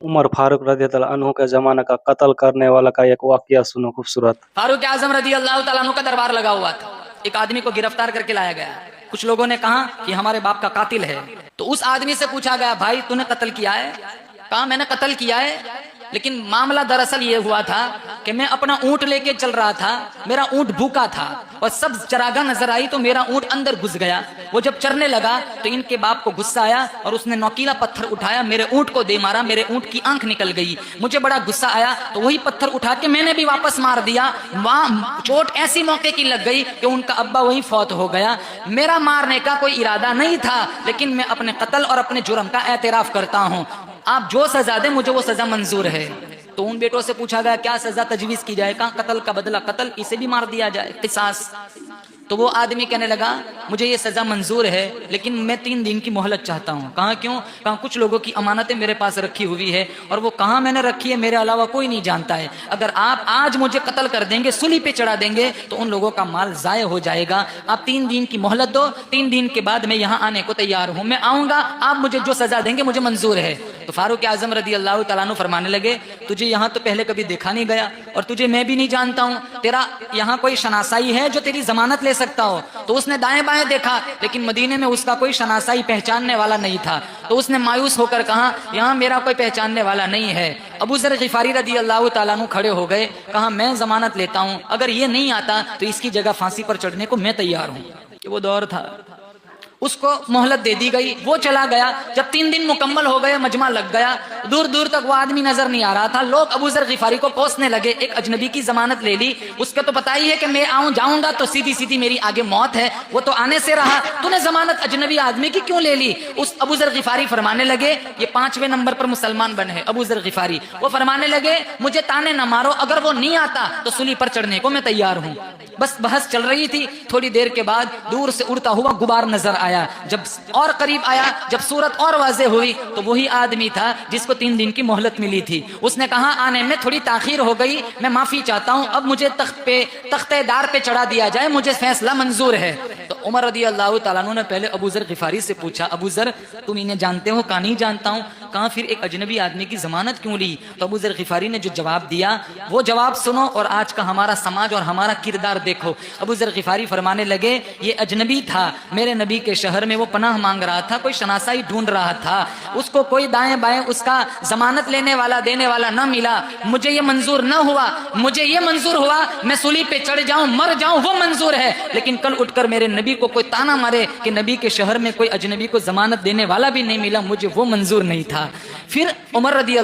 उमर फारूक रज़ी अल्लाह अन्हु के ज़माना का कत्ल करने वाला का एक वाक़या सुनो खूबसूरत। फारूक आजम रजी अल्लाह तआला अन्हु का दरबार लगा हुआ था, एक आदमी को गिरफ्तार करके लाया गया। कुछ लोगों ने कहा कि हमारे बाप का कातिल है, तो उस आदमी से पूछा गया, भाई तूने कत्ल किया है? कहा मैंने कत्ल किया है, लेकिन मामला दरअसल ये हुआ था कि मैं अपना ऊंट लेके चल रहा था, मेरा ऊंट भूखा था और सब चरागाह नजर आई तो मेरा ऊंट अंदर घुस गया। वो जब चरने लगा तो इनके बाप को गुस्सा आया और उसने नोकीला पत्थर उठाया, मेरे ऊंट को दे मारा, मेरे ऊंट की आंख निकल गई। मुझे बड़ा गुस्सा आया तो वही पत्थर उठा के मैंने भी वापस मार दिया। वहां चोट ऐसी मौके की लग गई कि उनका अब्बा वही फौत हो गया। मेरा मारने का कोई इरादा नहीं था, लेकिन मैं अपने कत्ल और अपने जुर्म का एतराफ करता हूँ। आप जो सजा दे मुझे वो सजा मंजूर है। तो उन बेटों से पूछा गया क्या सजा तजवीज की जाए? कहा कत्ल का बदला कत्ल, इसे भी मार दिया जाए, किसास। तो वो आदमी कहने लगा मुझे ये सजा मंजूर है, लेकिन मैं 3 दिन की मोहलत चाहता हूँ। कहा क्यों? कहा कुछ लोगों की अमानतें मेरे पास रखी हुई है और वो कहाँ मैंने रखी है मेरे अलावा कोई नहीं जानता है। अगर आप आज मुझे कत्ल कर देंगे, सूली पे चढ़ा देंगे, तो उन लोगों का माल जाया हो जाएगा। आप 3 दिन की मोहलत दो, 3 दिन के बाद मैं यहाँ आने को तैयार हूँ, मैं आऊंगा, आप मुझे जो सजा देंगे मुझे मंजूर है। तो फारूक आजम रदी अल्लाह तआला अन्हु फरमाने लगे, तुझे यहाँ तो पहले कभी देखा नहीं गया और तुझे मैं भी नहीं जानता हूँ, तेरा यहाँ कोई शनासाई है जो तेरी जमानत ले सकता हो? तो उसने दाएं बाएं देखा, लेकिन मदीने में उसका कोई शनासाई पहचानने वाला नहीं था। तो उसने मायूस होकर कहा यहाँ मेरा कोई पहचानने वाला नहीं है। अबू ज़र ग़िफ़ारी रदी अल्लाह तआला अन्हु खड़े हो गए, कहा मैं जमानत लेता हूँ, अगर ये नहीं आता तो इसकी जगह फांसी पर चढ़ने को मैं तैयार हूँ। कि वो दौर था, उसको मोहलत दे दी गई, वो चला गया। जब 3 दिन मुकम्मल हो गए, मजमा लग गया, दूर दूर तक वो आदमी नजर नहीं आ रहा था। लोग अबू ज़र ग़िफ़ारी को कोसने लगे, एक अजनबी की जमानत ले ली, उसका तो पता ही है कि मैं आऊं जाऊंगा तो सीधी सीधी मेरी आगे मौत है, वो तो आने से रहा, तूने जमानत अजनबी आदमी की क्यों ले ली? उस अबू ज़र ग़िफ़ारी फरमाने लगे, ये 5वें नंबर पर मुसलमान बने हैं अबू ज़र ग़िफ़ारी, वो फरमाने लगे मुझे ताने न मारो, अगर वो नहीं आता तो सूली पर चढ़ने को मैं तैयार हूँ। बस बहस चल रही थी, थोड़ी देर के बाद दूर से उड़ता हुआ गुबार नजर आया। जब और करीब आया, जब सूरत और वाज़ेह हुई तो वही आदमी था जिसको 3 दिन की मोहलत मिली थी। उसने कहा आने में थोड़ी ताखीर हो गई, मैं माफी चाहता हूँ, अब मुझे तख्तेदार पे चढ़ा दिया जाए, मुझे फैसला मंजूर है। तो उमर रदी अल्लाह तआला अन्हु ने पहले अबू ज़र ग़िफ़ारी से पूछा, अबू ज़र तुम इन्हें जानते हो? कहा नहीं जानता हूँ। कहा फिर एक अजनबी आदमी की जमानत क्यों ली? तो अबू ज़र ग़िफ़ारी ने जो जवाब दिया वो जवाब सुनो और आज का हमारा समाज और हमारा किरदार देखो। अबू ज़र ग़िफ़ारी फरमाने लगे ये अजनबी था, मेरे नबी के शहर में वो पनाह मांग रहा था, कोई शनासाई ढूंढ रहा था, उसको कोई दाएं बाएं उसका जमानत लेने वाला देने वाला न मिला, मुझे ये मंजूर न हुआ, मुझे ये मंजूर हुआ मैं सूली पे चढ़ जाऊं, मर जाऊं, वो मंजूर है। लेकिन कल उठकर मेरे नबी को कोई ताना मारे कि नबी के शहर में कोई अजनबी को जमानत देने वाला भी नहीं मिला, मुझे वो मंजूर नहीं था। फिर उमर रदी अल्लाह